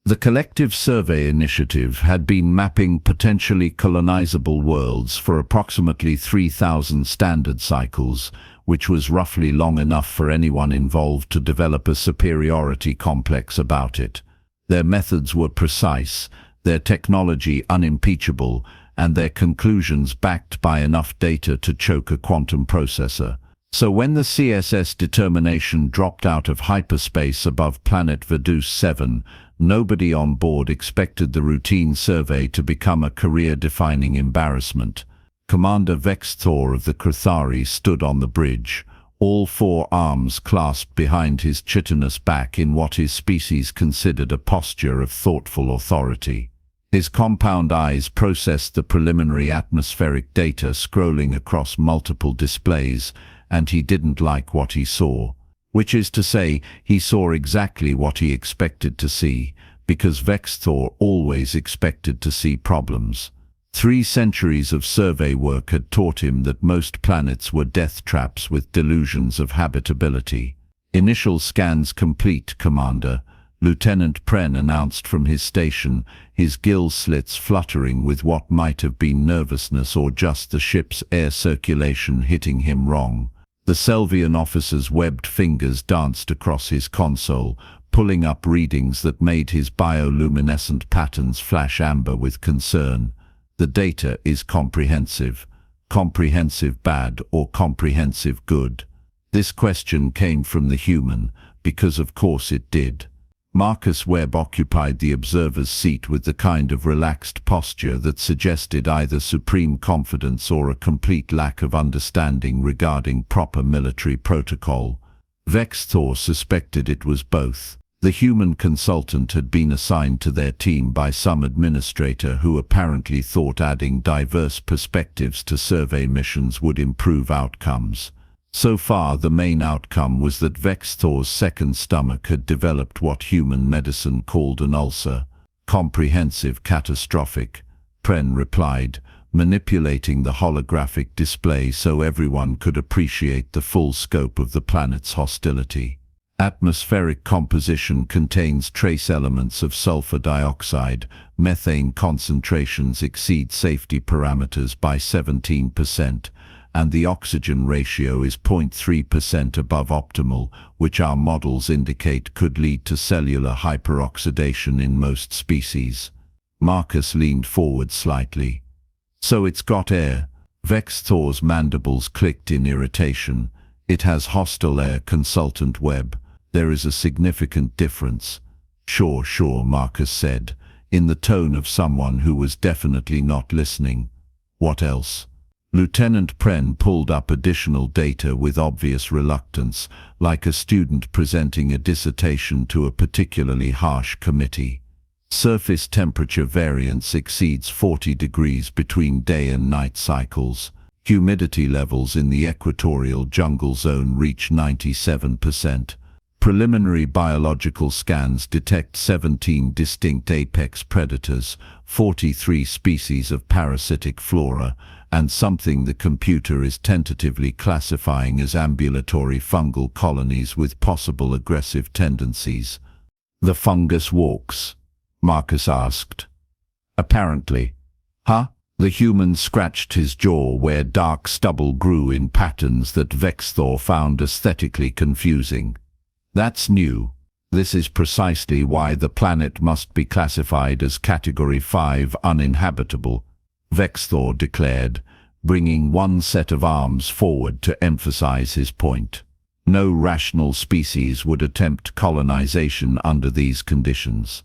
The Collective Survey Initiative had been mapping potentially colonizable worlds for approximately 3,000 standard cycles, which was roughly long enough for anyone involved to develop a superiority complex about it. Their methods were precise, their technology unimpeachable, and their conclusions backed by enough data to choke a quantum processor. So when the CSS determination dropped out of hyperspace above planet Verdus 7, nobody on board expected the routine survey to become a career-defining embarrassment. Commander Vexthor of the Crithari stood on the bridge, all four arms clasped behind his chitinous back in what his species considered a posture of thoughtful authority. His compound eyes processed the preliminary atmospheric data scrolling across multiple displays, and he didn't like what he saw. Which is to say, he saw exactly what he expected to see, because Vexthor always expected to see problems. 3 centuries of survey work had taught him that most planets were death traps with delusions of habitability. "Initial scans complete, Commander," Lieutenant Pren announced from his station, his gill slits fluttering with what might have been nervousness or just the ship's air circulation hitting him wrong. The Selvian officer's webbed fingers danced across his console, pulling up readings that made his bioluminescent patterns flash amber with concern. "The data is comprehensive. Comprehensive bad or comprehensive good?" This question came from the human, because of course it did. Marcus Webb occupied the observer's seat with the kind of relaxed posture that suggested either supreme confidence or a complete lack of understanding regarding proper military protocol. Vexthor suspected it was both. The human consultant had been assigned to their team by some administrator who apparently thought adding diverse perspectives to survey missions would improve outcomes. So far, the main outcome was that Vexthor's second stomach had developed what human medicine called an ulcer. "Comprehensive catastrophic," Pren replied, manipulating the holographic display so everyone could appreciate the full scope of the planet's hostility. "Atmospheric composition contains trace elements of sulfur dioxide. Methane concentrations exceed safety parameters by 17%. And the oxygen ratio is 0.3% above optimal, which our models indicate could lead to cellular hyperoxidation in most species." Marcus leaned forward slightly. "So it's got air?" Vexthor's mandibles clicked in irritation. "It has hostile air, Consultant Webb. There is a significant difference." Sure, Marcus said, in the tone of someone who was definitely not listening. "What else?" Lieutenant Pren pulled up additional data with obvious reluctance, like a student presenting a dissertation to a particularly harsh committee. "Surface temperature variance exceeds 40 degrees between day and night cycles. Humidity levels in the equatorial jungle zone reach 97%. Preliminary biological scans detect 17 distinct apex predators, 43 species of parasitic flora, and something the computer is tentatively classifying as ambulatory fungal colonies with possible aggressive tendencies." "The fungus walks?" Marcus asked. "Apparently." "Huh?" The human scratched his jaw where dark stubble grew in patterns that Vexthor found aesthetically confusing. "That's new. This is precisely why the planet must be classified as Category-Five Uninhabitable," Vexthor declared, bringing one set of arms forward to emphasize his point. "No rational species would attempt colonization under these conditions.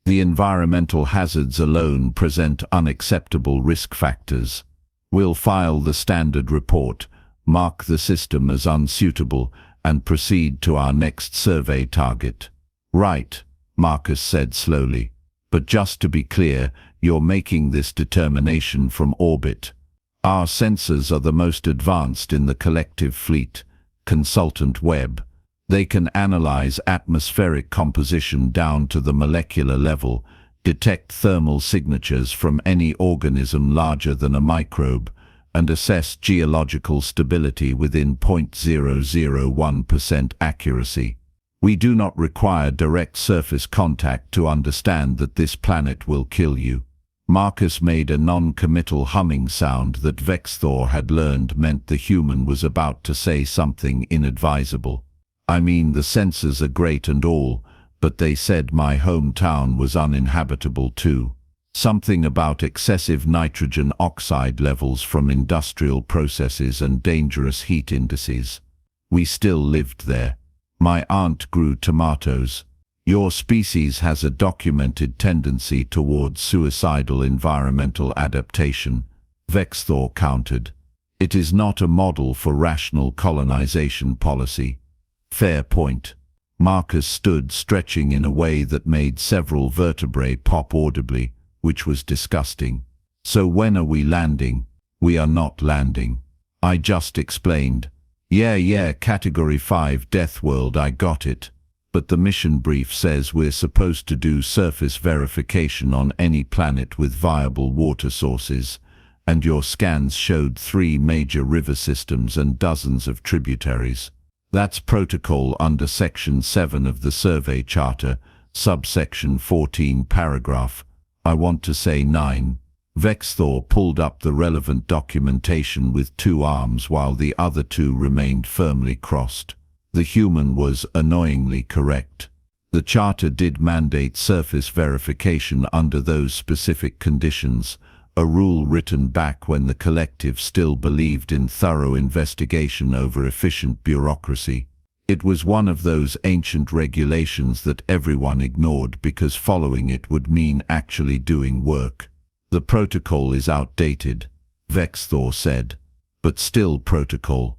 The environmental hazards alone present unacceptable risk factors. We'll file the standard report, mark the system as unsuitable, and proceed to our next survey target." "Right," Marcus said slowly. "But just to be clear, you're making this determination from orbit. Our sensors are the most advanced in the collective fleet, Consultant Webb. They can analyze atmospheric composition down to the molecular level, detect thermal signatures from any organism larger than a microbe, and assess geological stability within 0.001% accuracy." We do not require direct surface contact to understand that this planet will kill you. Marcus made a non-committal humming sound that Vexthor had learned meant the human was about to say something inadvisable. I mean, the sensors are great and all, but they said my hometown was uninhabitable too. Something about excessive nitrogen oxide levels from industrial processes and dangerous heat indices. We still lived there. My aunt grew tomatoes. Your species has a documented tendency towards suicidal environmental adaptation, Vexthor countered. It is not a model for rational colonization policy. Fair point. Marcus stood stretching in a way that made several vertebrae pop audibly, which was disgusting. So when are we landing? We are not landing. I just explained. Yeah, Category 5 Death World, I got it. But the mission brief says we're supposed to do surface verification on any planet with viable water sources, and your scans showed 3 major river systems and dozens of tributaries. That's protocol under Section 7 of the Survey Charter, subsection 14 paragraph, I want to say 9. Vexthor pulled up the relevant documentation with 2 arms while the other 2 remained firmly crossed. The human was annoyingly correct. The charter did mandate surface verification under those specific conditions, a rule written back when the collective still believed in thorough investigation over efficient bureaucracy. It was one of those ancient regulations that everyone ignored because following it would mean actually doing work. The protocol is outdated, Vexthor said, but still protocol.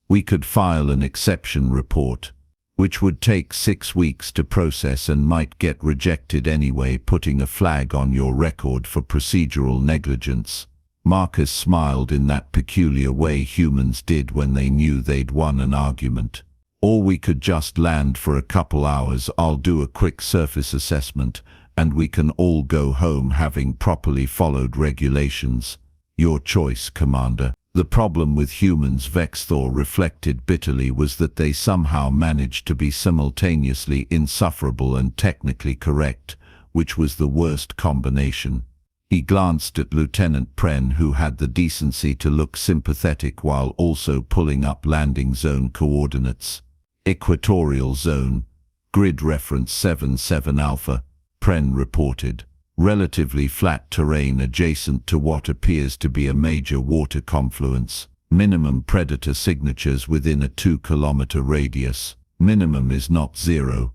We could file an exception report, which would take 6 weeks to process and might get rejected anyway, putting a flag on your record for procedural negligence. Marcus smiled in that peculiar way humans did when they knew they'd won an argument. Or we could just land for a couple hours, I'll do a quick surface assessment, and we can all go home having properly followed regulations. Your choice, Commander. The problem with humans, Vexthor reflected bitterly, was that they somehow managed to be simultaneously insufferable and technically correct, which was the worst combination. He glanced at Lieutenant Pren, who had the decency to look sympathetic while also pulling up landing zone coordinates. Equatorial zone, grid reference 77 Alpha, Pren reported. Relatively flat terrain adjacent to what appears to be a major water confluence. Minimum predator signatures within a 2-kilometer radius. Minimum is not 0.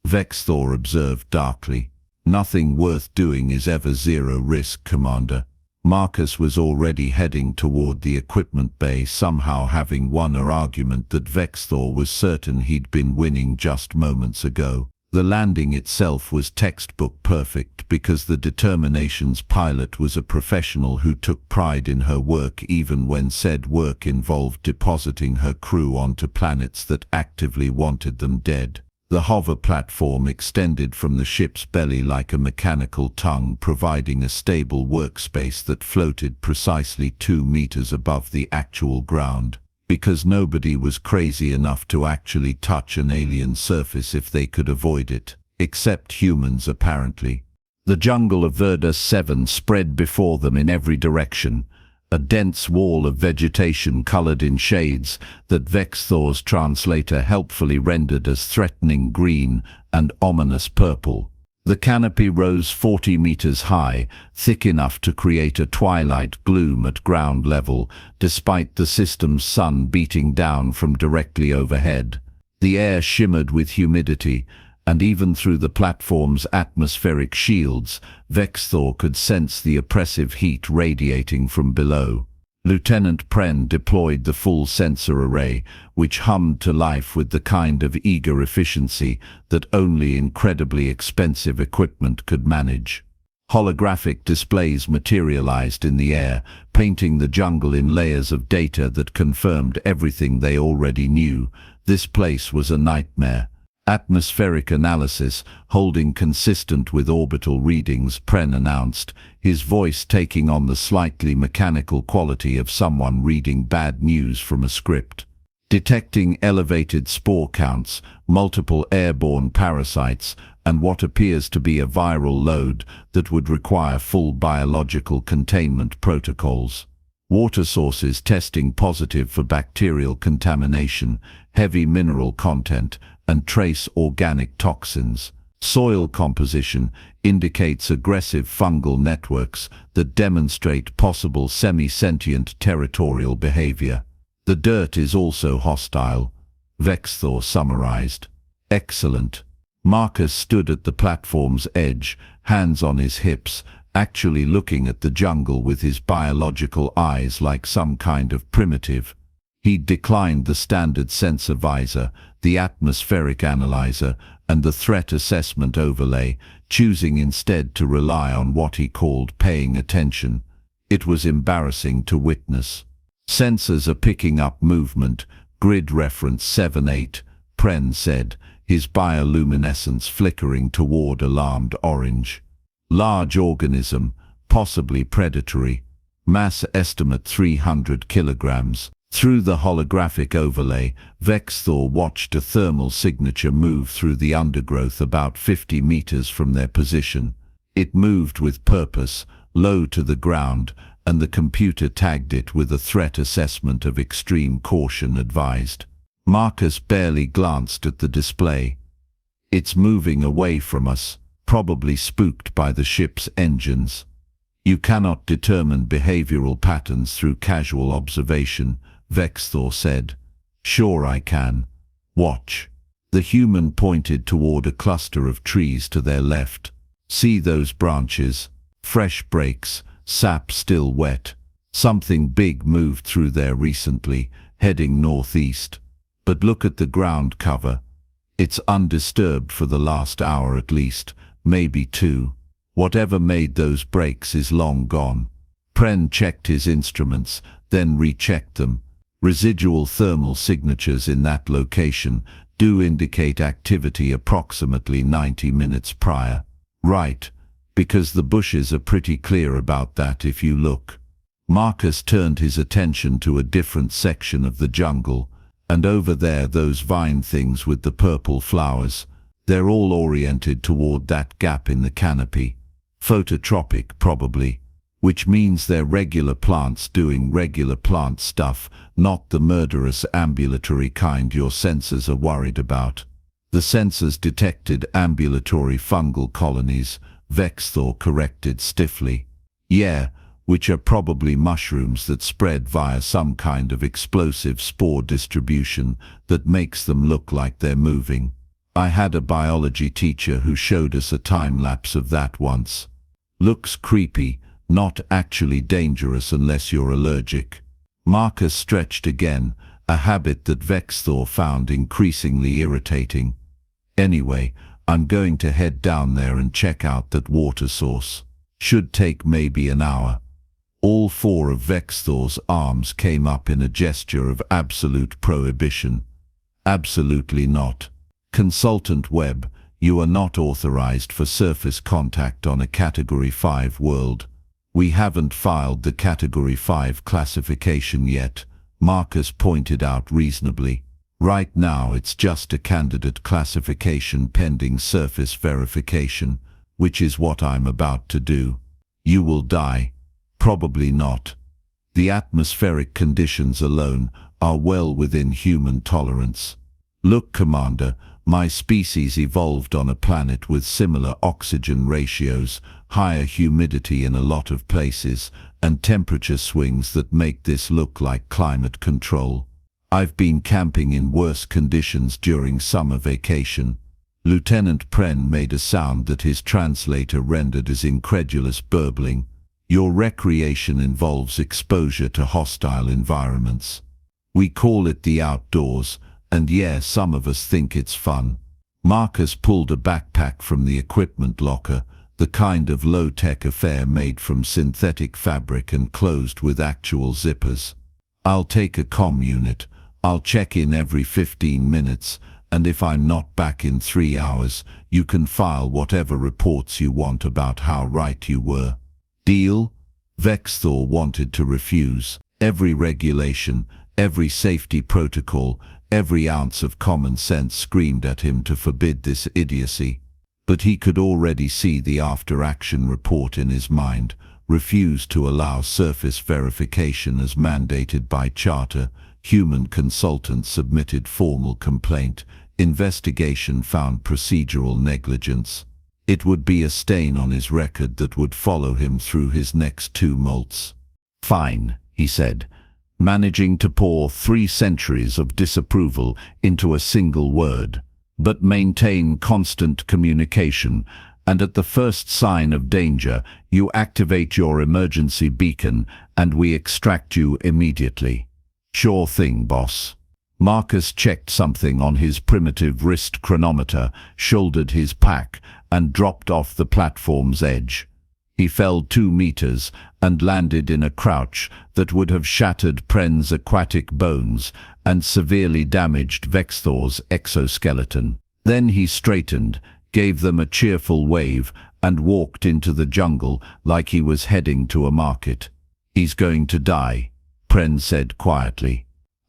Vexthor observed darkly. Nothing worth doing is ever 0 risk, Commander. Marcus was already heading toward the equipment bay, somehow having won an argument that Vexthor was certain he'd been winning just moments ago. The landing itself was textbook perfect because the Determination's pilot was a professional who took pride in her work even when said work involved depositing her crew onto planets that actively wanted them dead. The hover platform extended from the ship's belly like a mechanical tongue, providing a stable workspace that floated precisely 2 meters above the actual ground. Because nobody was crazy enough to actually touch an alien surface if they could avoid it, except humans apparently. The jungle of Verdus 7 spread before them in every direction, a dense wall of vegetation colored in shades that Vexthor's translator helpfully rendered as threatening green and ominous purple. The canopy rose 40 meters high, thick enough to create a twilight gloom at ground level, despite the system's sun beating down from directly overhead. The air shimmered with humidity, and even through the platform's atmospheric shields, Vexthor could sense the oppressive heat radiating from below. Lieutenant Pren deployed the full sensor array, which hummed to life with the kind of eager efficiency that only incredibly expensive equipment could manage. Holographic displays materialized in the air, painting the jungle in layers of data that confirmed everything they already knew. This place was a nightmare. Atmospheric analysis, holding consistent with orbital readings, Pren announced, his voice taking on the slightly mechanical quality of someone reading bad news from a script. detecting elevated spore counts, multiple airborne parasites, and what appears to be a viral load that would require full biological containment protocols. Water sources testing positive for bacterial contamination, heavy mineral content, and trace organic toxins. Soil composition indicates aggressive fungal networks that demonstrate possible semi-sentient territorial behavior. The dirt is also hostile, Vexthor summarized. Excellent. Marcus stood at the platform's edge, hands on his hips, actually looking at the jungle with his biological eyes like some kind of primitive. He'd declined the standard sensor visor, the atmospheric analyzer, and the threat assessment overlay, choosing instead to rely on what he called paying attention. It was embarrassing to witness. Sensors are picking up movement, grid reference 7-8, Pren said, his bioluminescence flickering toward alarmed orange. Large organism, possibly predatory. Mass estimate 300 kilograms. Through the holographic overlay, Vexthor watched a thermal signature move through the undergrowth about 50 meters from their position. It moved with purpose, low to the ground, and the computer tagged it with a threat assessment of extreme caution advised. Marcus barely glanced at the display. It's moving away from us, probably spooked by the ship's engines. You cannot determine behavioral patterns through casual observation, Vexthor said. Sure I can. Watch. The human pointed toward a cluster of trees to their left. See those branches? Fresh breaks, sap still wet. Something big moved through there recently, heading northeast. But look at the ground cover. It's undisturbed for the last hour at least, maybe two. Whatever made those breaks is long gone. Pren checked his instruments, then rechecked them. Residual thermal signatures in that location do indicate activity approximately 90 minutes prior. Right, because the bushes are pretty clear about that if you look. Marcus turned his attention to a different section of the jungle, and over there those vine things with the purple flowers. They're all oriented toward that gap in the canopy. Phototropic, probably. Which means they're regular plants doing regular plant stuff, not the murderous ambulatory kind your sensors are worried about. The sensors detected ambulatory fungal colonies, Vexthor corrected stiffly. Yeah, which are probably mushrooms that spread via some kind of explosive spore distribution that makes them look like they're moving. I had a biology teacher who showed us a time-lapse of that once. Looks creepy, not actually dangerous unless you're allergic. Marcus stretched again, a habit that Vexthor found increasingly irritating. Anyway, I'm going to head down there and check out that water source. Should take maybe an hour. All four of Vexthor's arms came up in a gesture of absolute prohibition. Absolutely not. Consultant Webb, you are not authorized for surface contact on a Category-5 world. We haven't filed the Category-5 classification yet, Marcus pointed out reasonably. Right now it's just a candidate classification pending surface verification, which is what I'm about to do. You will die. Probably not. The atmospheric conditions alone are well within human tolerance. Look, Commander, my species evolved on a planet with similar oxygen ratios, higher humidity in a lot of places, and temperature swings that make this look like climate control. I've been camping in worse conditions during summer vacation. Lieutenant Pren made a sound that his translator rendered as incredulous burbling. Your recreation involves exposure to hostile environments. We call it the outdoors, and yeah, some of us think it's fun. Marcus pulled a backpack from the equipment locker, the kind of low-tech affair made from synthetic fabric and closed with actual zippers. I'll take a comm unit. I'll check in every 15 minutes, and if I'm not back in 3 hours, you can file whatever reports you want about how right you were. Deal? Vexthor wanted to refuse. Every regulation, Every safety protocol, every ounce of common sense screamed at him to forbid this idiocy. But he could already see the after-action report in his mind, refused to allow surface verification as mandated by charter. Human consultant submitted formal complaint. Investigation found procedural negligence. It would be a stain on his record that would follow him through his next 2 molts. "Fine," he said, managing to pour 3 centuries of disapproval into a single word. "But maintain constant communication, and at the first sign of danger, you activate your emergency beacon and we extract you immediately." "Sure thing, boss." Marcus checked something on his primitive wrist chronometer, shouldered his pack, and dropped off the platform's edge. He fell 2 meters and landed in a crouch that would have shattered Pren's aquatic bones and severely damaged Vexthor's exoskeleton. Then he straightened, gave them a cheerful wave, and walked into the jungle like he was heading to a market. "He's going to die," Pren said quietly.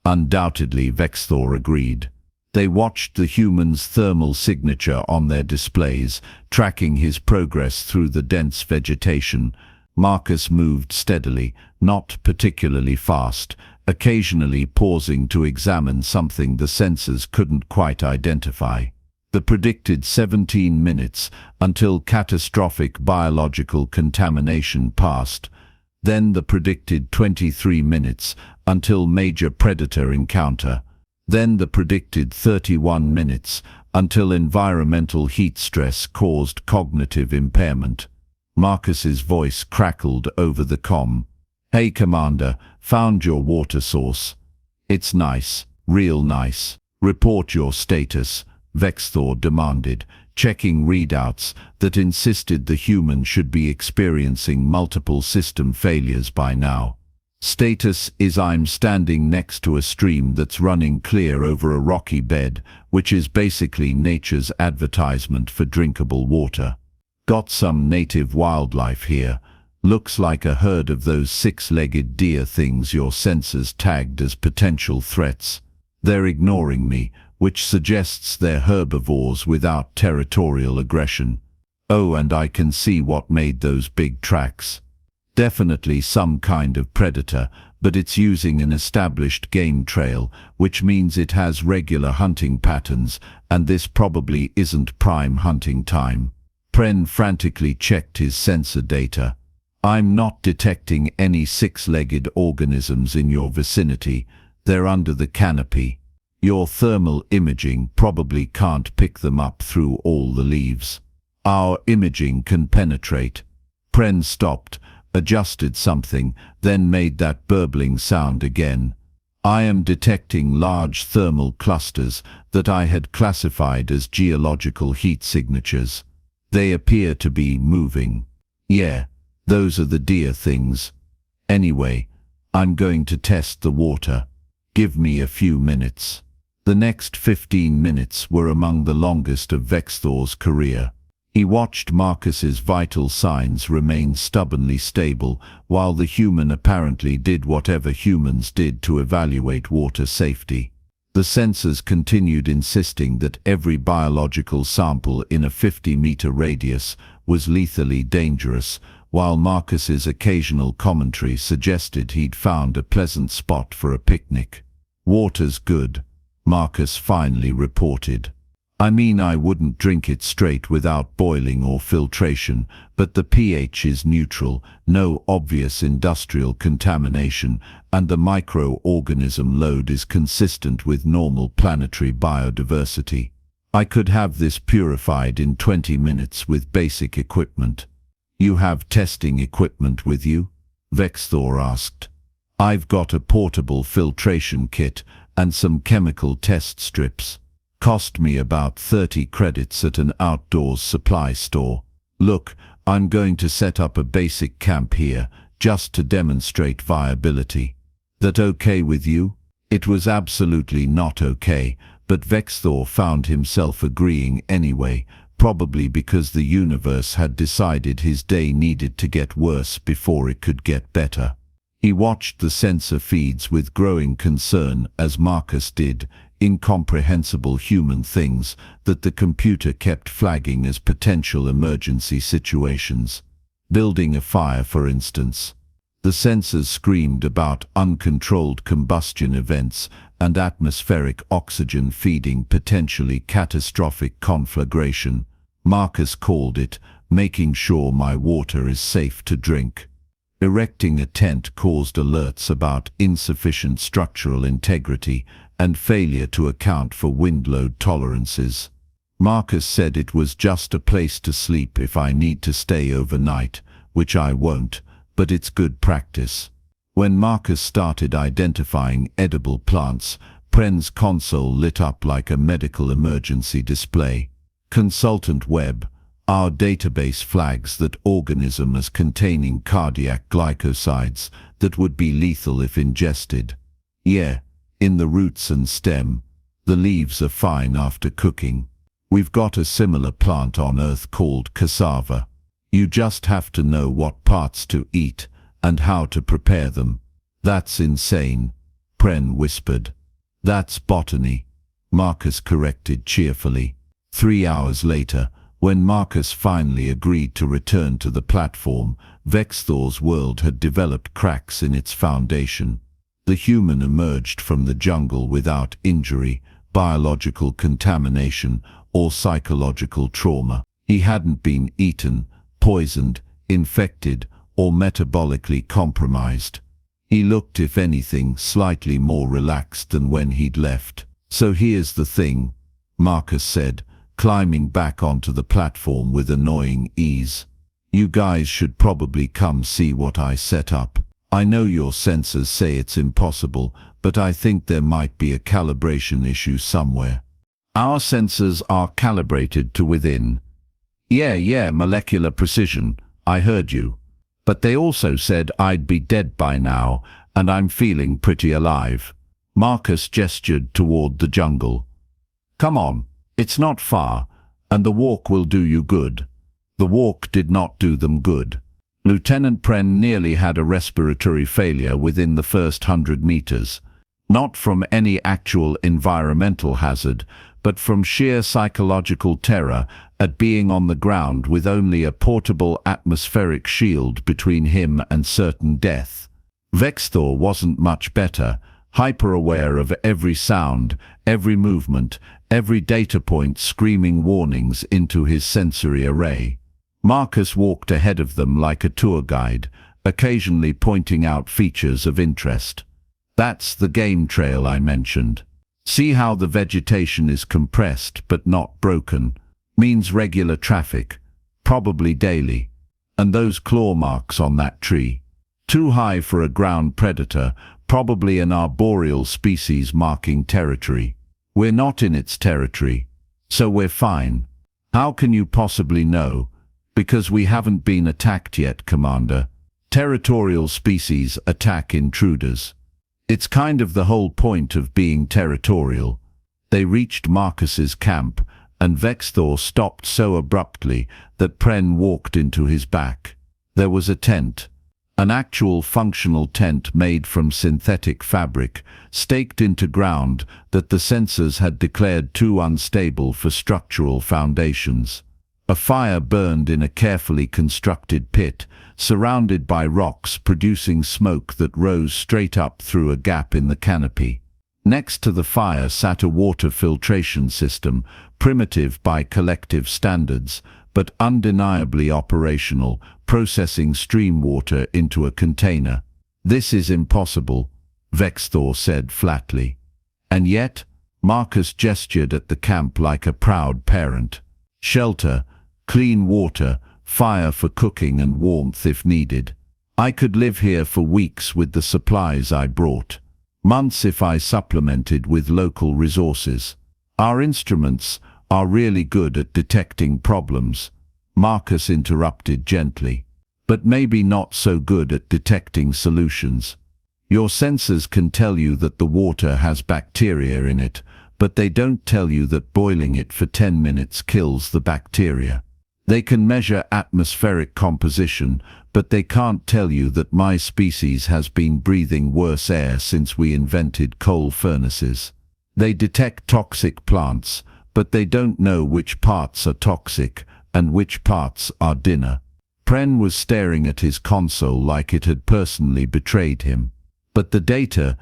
"Undoubtedly," Vexthor agreed. They watched the human's thermal signature on their displays, tracking his progress through the dense vegetation. Marcus moved steadily, not particularly fast, occasionally pausing to examine something the sensors couldn't quite identify. The predicted 17 minutes until catastrophic biological contamination passed, then the predicted 23 minutes until major predator encounter, then the predicted 31 minutes until environmental heat stress caused cognitive impairment. Marcus's voice crackled over the comm. "Hey Commander, found your water source. It's nice, real nice. Report your status," Vexthor demanded, checking readouts that insisted the human should be experiencing multiple system failures by now. "Status is I'm standing next to a stream that's running clear over a rocky bed, which is basically nature's advertisement for drinkable water. Got some native wildlife here. Looks like a herd of those 6-legged deer things your sensors tagged as potential threats. They're ignoring me, which suggests they're herbivores without territorial aggression. Oh, and I can see what made those big tracks. Definitely some kind of predator, but it's using an established game trail, which means it has regular hunting patterns, and this probably isn't prime hunting time." Pren frantically checked his sensor data. "I'm not detecting any 6-legged organisms in your vicinity. They're under the canopy. Your thermal imaging probably can't pick them up through all the leaves. Our imaging can penetrate." Pren stopped, adjusted something, then made that burbling sound again. "I am detecting large thermal clusters that I had classified as geological heat signatures. They appear to be moving. Yeah, those are the deer things. Anyway, I'm going to test the water. Give me a few minutes." The next 15 minutes were among the longest of Vexthor's career. He watched Marcus's vital signs remain stubbornly stable, while the human apparently did whatever humans did to evaluate water safety. The sensors continued insisting that every biological sample in a 50-meter radius was lethally dangerous, while Marcus's occasional commentary suggested he'd found a pleasant spot for a picnic. "Water's good," Marcus finally reported. "I mean, I wouldn't drink it straight without boiling or filtration, but the pH is neutral, no obvious industrial contamination, and the microorganism load is consistent with normal planetary biodiversity. I could have this purified in 20 minutes with basic equipment." "You have testing equipment with you?" Vexthor asked. "I've got a portable filtration kit and some chemical test strips. Cost me about 30 credits at an outdoors supply store. Look, I'm going to set up a basic camp here, just to demonstrate viability. That okay with you?" It was absolutely not okay, but Vexthor found himself agreeing anyway, probably because the universe had decided his day needed to get worse before it could get better. He watched the sensor feeds with growing concern, as Marcus did, incomprehensible human things that the computer kept flagging as potential emergency situations. Building a fire, for instance. The sensors screamed about uncontrolled combustion events and atmospheric oxygen feeding potentially catastrophic conflagration. Marcus called it, making sure my water is safe to drink. Erecting a tent caused alerts about insufficient structural integrity and failure to account for wind load tolerances. Marcus said it was just a place to sleep if I need to stay overnight, which I won't, but it's good practice. When Marcus started identifying edible plants, Pren's console lit up like a medical emergency display. Consultant Webb, our database flags that organism as containing cardiac glycosides that would be lethal if ingested. Yeah, in the roots and stem. The leaves are fine after cooking. We've got a similar plant on Earth called cassava. You just have to know what parts to eat and how to prepare them. That's insane, Pren whispered. That's botany, Marcus corrected cheerfully. 3 hours later, when Marcus finally agreed to return to the platform, Vexthor's world had developed cracks in its foundation. The human emerged from the jungle without injury, biological contamination, or psychological trauma. He hadn't been eaten, poisoned, infected, or metabolically compromised. He looked, if anything, slightly more relaxed than when he'd left. So here's the thing, Marcus said, climbing back onto the platform with annoying ease. You guys should probably come see what I set up. I know your sensors say it's impossible, but I think there might be a calibration issue somewhere. Our sensors are calibrated to within. Yeah, molecular precision. I heard you. But they also said I'd be dead by now, and I'm feeling pretty alive. Marcus gestured toward the jungle. Come on, it's not far, and the walk will do you good. The walk did not do them good. Lieutenant Pren nearly had a respiratory failure within the first 100 meters. Not from any actual environmental hazard, but from sheer psychological terror at being on the ground with only a portable atmospheric shield between him and certain death. Vexthor wasn't much better, hyper-aware of every sound, every movement, every data point screaming warnings into his sensory array. Marcus walked ahead of them like a tour guide, occasionally pointing out features of interest. That's the game trail I mentioned. See how the vegetation is compressed but not broken? Means regular traffic, probably daily. And those claw marks on that tree. Too high for a ground predator, probably an arboreal species marking territory. We're not in its territory, so we're fine. How can you possibly know? Because we haven't been attacked yet, Commander. Territorial species attack intruders. It's kind of the whole point of being territorial. They reached Marcus's camp, and Vexthor stopped so abruptly that Pren walked into his back. There was a tent. An actual functional tent made from synthetic fabric, staked into ground that the sensors had declared too unstable for structural foundations. A fire burned in a carefully constructed pit, surrounded by rocks producing smoke that rose straight up through a gap in the canopy. Next to the fire sat a water filtration system, primitive by collective standards, but undeniably operational, processing stream water into a container. This is impossible, Vexthor said flatly. And yet, Marcus gestured at the camp like a proud parent. Shelter, clean water, fire for cooking and warmth if needed. I could live here for weeks with the supplies I brought. Months if I supplemented with local resources. Our instruments are really good at detecting problems, Marcus interrupted gently, but maybe not so good at detecting solutions. Your sensors can tell you that the water has bacteria in it, but they don't tell you that boiling it for 10 minutes kills the bacteria. They can measure atmospheric composition, but they can't tell you that my species has been breathing worse air since we invented coal furnaces. They detect toxic plants, but they don't know which parts are toxic and which parts are dinner. Pren was staring at his console like it had personally betrayed him. But the data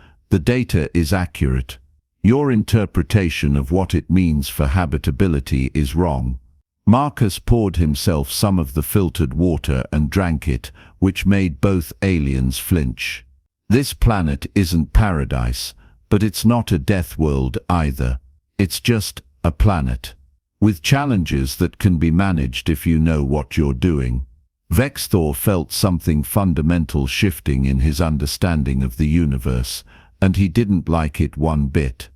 is accurate. Your interpretation of what it means for habitability is wrong. Marcus poured himself some of the filtered water and drank it, which made both aliens flinch. This planet isn't paradise, but it's not a death world either. It's just a planet, with challenges that can be managed if you know what you're doing. Vexthor felt something fundamental shifting in his understanding of the universe, and he didn't like it one bit.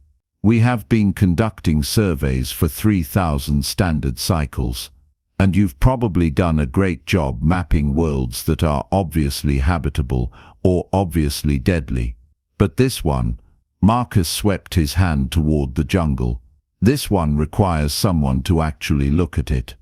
We have been conducting surveys for 3,000 standard cycles, and you've probably done a great job mapping worlds that are obviously habitable or obviously deadly. But this one, Marcus swept his hand toward the jungle. This one requires someone to actually look at it.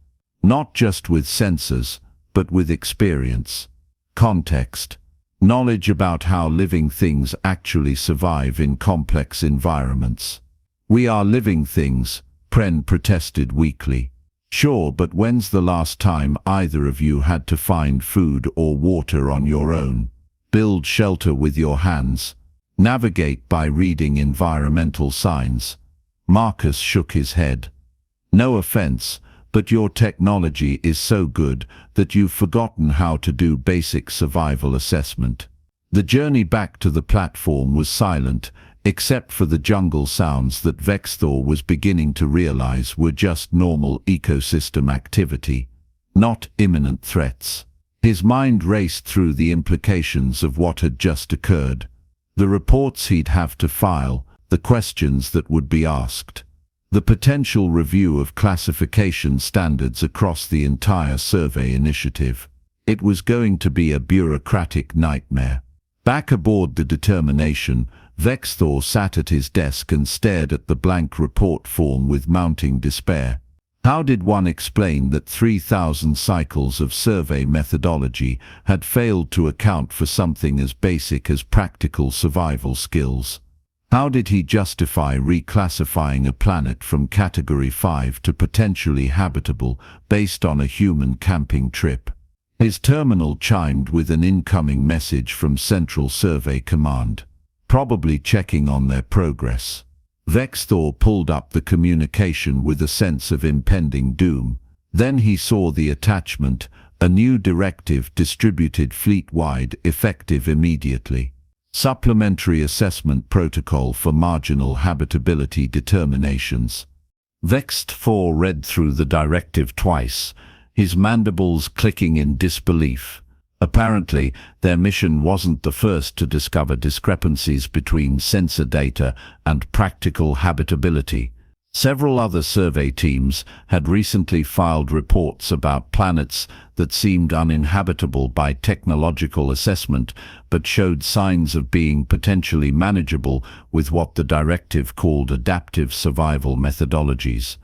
Not just with sensors, but with experience, context, knowledge about how living things actually survive in complex environments. We are living things, Pren protested weakly. Sure, but when's the last time either of you had to find food or water on your own? Build shelter with your hands? Navigate by reading environmental signs? Marcus shook his head. No offense, but your technology is so good that you've forgotten how to do basic survival assessment. The journey back to the platform was silent, except for the jungle sounds that Vexthor was beginning to realize were just normal ecosystem activity, not imminent threats. His mind raced through the implications of what had just occurred, the reports he'd have to file, the questions that would be asked, the potential review of classification standards across the entire survey initiative. It was going to be a bureaucratic nightmare. Back aboard the Determination, Vexthor sat at his desk and stared at the blank report form with mounting despair. How did one explain that 3,000 cycles of survey methodology had failed to account for something as basic as practical survival skills? How did he justify reclassifying a planet from Category 5 to potentially habitable based on a human camping trip? His terminal chimed with an incoming message from Central Survey Command, probably checking on their progress. Vexthor pulled up the communication with a sense of impending doom. Then he saw the attachment, a new directive distributed fleet-wide, effective immediately. Supplementary Assessment Protocol for Marginal Habitability Determinations. Vexthor read through the directive twice, his mandibles clicking in disbelief. Apparently, their mission wasn't the first to discover discrepancies between sensor data and practical habitability. Several other survey teams had recently filed reports about planets that seemed uninhabitable by technological assessment, but showed signs of being potentially manageable with what the directive called adaptive survival methodologies.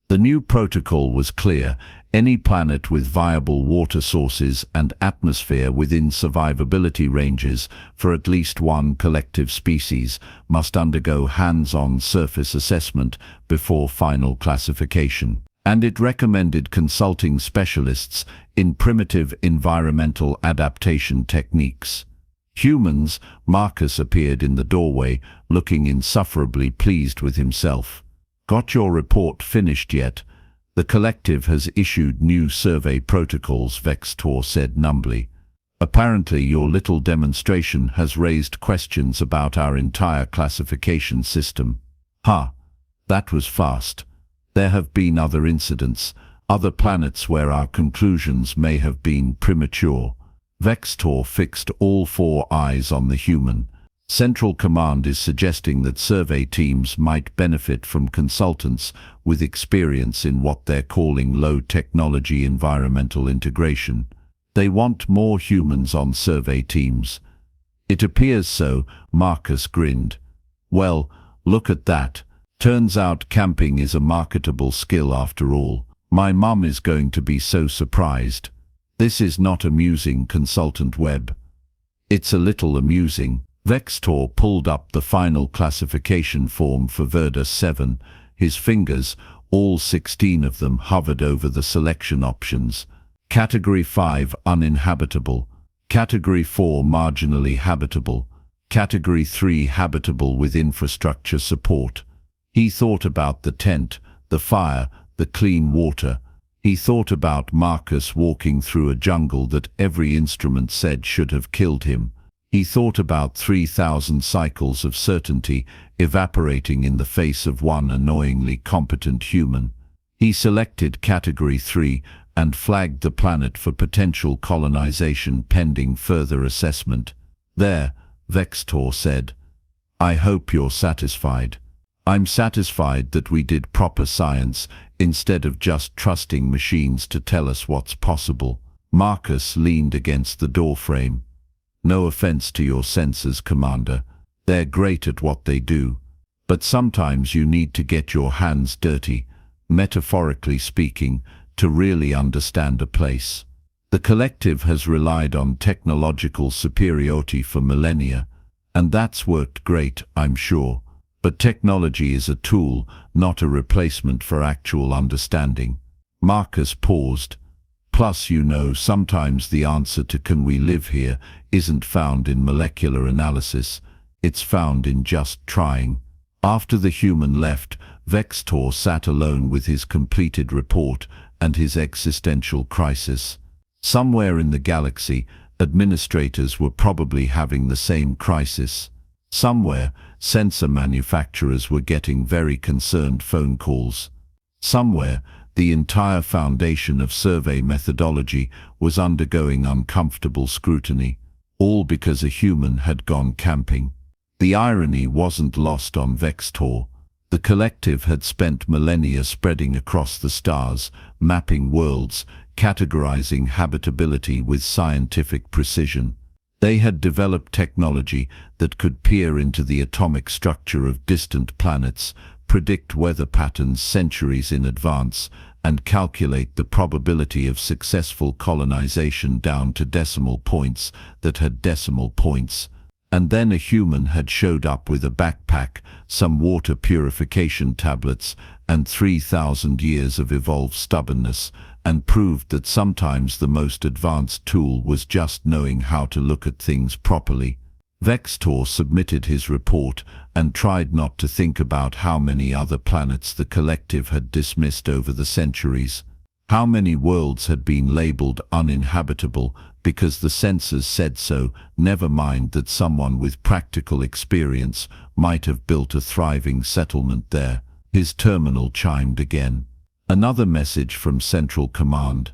The new protocol was clear. Any planet with viable water sources and atmosphere within survivability ranges for at least one collective species must undergo hands-on surface assessment before final classification. And it recommended consulting specialists in primitive environmental adaptation techniques. Humans, Marcus appeared in the doorway, looking insufferably pleased with himself. Got your report finished yet? The collective has issued new survey protocols, Vexthor said numbly. Apparently your little demonstration has raised questions about our entire classification system. That was fast. There have been other incidents, other planets where our conclusions may have been premature. Vexthor fixed all four eyes on the human. Central Command is suggesting that survey teams might benefit from consultants with experience in what they're calling low-technology environmental integration. They want more humans on survey teams. It appears so, Marcus grinned. Well, look at that. Turns out camping is a marketable skill after all. My mum is going to be so surprised. This is not amusing, Consultant Webb. It's a little amusing. Vector pulled up the final classification form for Verdus 7. His fingers, all 16 of them, hovered over the selection options. Category 5 uninhabitable. Category 4 marginally habitable. Category 3 habitable with infrastructure support. He thought about the tent, the fire, the clean water. He thought about Marcus walking through a jungle that every instrument said should have killed him. He thought about 3,000 cycles of certainty evaporating in the face of one annoyingly competent human. He selected Category 3 and flagged the planet for potential colonization pending further assessment. There, Vector said, I hope you're satisfied. I'm satisfied that we did proper science instead of just trusting machines to tell us what's possible. Marcus leaned against the doorframe. No offense to your sensors, Commander. They're great at what they do. But sometimes you need to get your hands dirty, metaphorically speaking, to really understand a place. The collective has relied on technological superiority for millennia, and that's worked great, I'm sure. But technology is a tool, not a replacement for actual understanding. Marcus paused. Plus, sometimes the answer to "can we live here" isn't found in molecular analysis. It's found in just trying. After the human left, Vector sat alone with his completed report and his existential crisis. Somewhere in the galaxy, administrators were probably having the same crisis. Somewhere, sensor manufacturers were getting very concerned phone calls. Somewhere, the entire foundation of survey methodology was undergoing uncomfortable scrutiny, all because a human had gone camping. The irony wasn't lost on Vector. The collective had spent millennia spreading across the stars, mapping worlds, categorizing habitability with scientific precision. They had developed technology that could peer into the atomic structure of distant planets, predict weather patterns centuries in advance, and calculate the probability of successful colonization down to decimal points that had decimal points. And then a human had showed up with a backpack, some water purification tablets, and 3,000 years of evolved stubbornness, and proved that sometimes the most advanced tool was just knowing how to look at things properly. Vector submitted his report and tried not to think about how many other planets the collective had dismissed over the centuries. How many worlds had been labeled uninhabitable because the sensors said so, never mind that someone with practical experience might have built a thriving settlement there. His terminal chimed again. Another message from Central Command.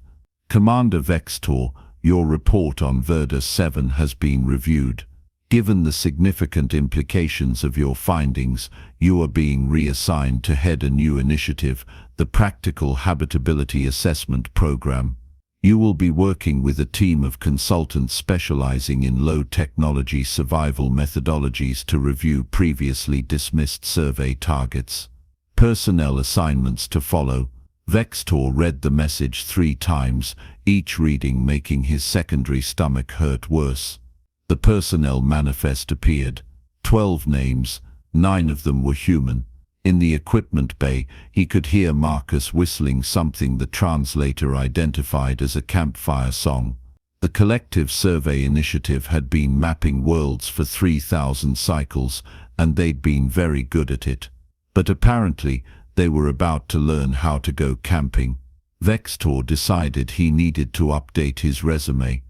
Commander Vector, your report on Verdus 7 has been reviewed. Given the significant implications of your findings, you are being reassigned to head a new initiative, the Practical Habitability Assessment Program. You will be working with a team of consultants specializing in low-technology survival methodologies to review previously dismissed survey targets. Personnel assignments to follow. Vector read the message 3 times, each reading making his secondary stomach hurt worse. The personnel manifest appeared. 12 names, 9 of them were human. In the equipment bay, he could hear Marcus whistling something the translator identified as a campfire song. The collective survey initiative had been mapping worlds for 3,000 cycles, and they'd been very good at it. But apparently, they were about to learn how to go camping. Vector decided he needed to update his resume.